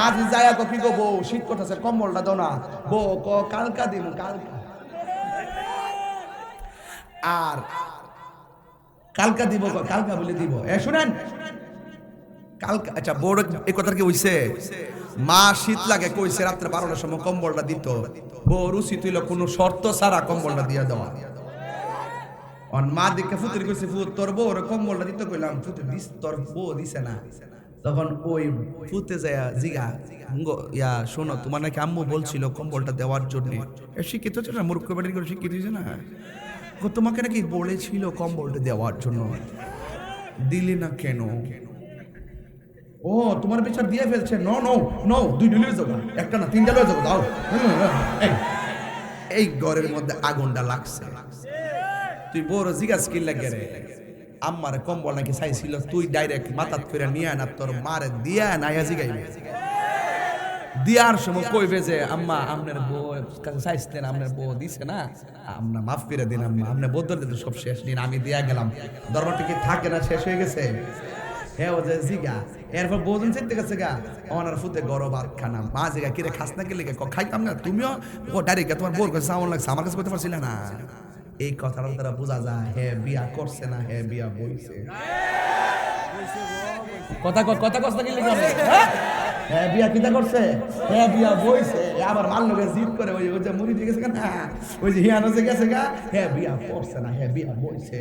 মাঝে যায়া তো কি গো বউ শীত করতেছে কম্বলটা দাও না বউ ক কালকা দিব কালকা আর কালকা দিব কালকা বলে দিব শুনেন কালকা আচ্ছা বড় এই কথা কি হইছে মা শীত লাগে কইছে রাত্রে 12টার সময় কম্বলটা দিত বউ রুচি তুইল কোনো শর্ত ছাড়া কম্বলটা দিয়ে দেওয়া অন মা দেখে ফুতুরি কইছে ফুত তোর বউ কম্বলটা দিতে কইলাম ফুতুরি দিস তোর বউ দিছে না তখন ওই ফুতে যায় জিগা ইয়া শোনো তোমার নাকি আম্মু বলছিল কম্বলটা দেওয়ার জন্য শিক্ষিত হচ্ছে না মূর্খ বাড়ির করে শিক্ষিত হয়েছে না তোমাকে নাকি বলেছিল কম্বলটা দেওয়ার জন্য দিলি না কেন ও তোমার বিচার দিয়ে ফেলছে নো নো নো দুই লয়ে যাবো একটা না তিনটা লয়ে যাবো দাও এই ঘরের মধ্যে আগুনটা লাগছে তুই বড় জিজ্ঞাসা কি লাগে রে আম্মার কম্বল নাকি চাইছিল তুই ডাইরেক্ট মাথাত করে নিয়ে আনা তোর মারে দিয়া নাইয়া জিগাইবে দিয়ার সময় কইবে যে আম্মা আপনার বউ কাছে চাইছিলেন আপনার বউ দিছে না আমরা মাফ করে দিন আম্মা আপনার বদল দিতে সব শেষ দিন আমি দিয়া গেলাম দরবারটা কি থাকে না শেষ হয়ে গেছে হ্যাঁ ও যে জিগা এরপর বউজন চেতে গেছে গা ওনার ফুতে গরম ভাত খানা মা জিগা কিরে খাস না গেলে খাইতাম না তুমিও ও ডাইরেক্ট তোমার বউর কাছে সামন লাগছে আমার কাছে বলতে পারছিলে না এই কথাটা তারা বোঝা যায় হ্যাঁ বিয়া করছে না হ্যাঁ বিয়া বইছে কথা কথা কথা কি লিখা হ্যাঁ বিয়া কিটা করছে হ্যাঁ বিয়া বইছে আবার মাল লোকে জিদ করে ওই যে মুড়ি দিয়ে গেছে না ওই যে হিয়ানো গেছে গা হ্যাঁ বিয়া করছে না হ্যাঁ বিয়া বইছে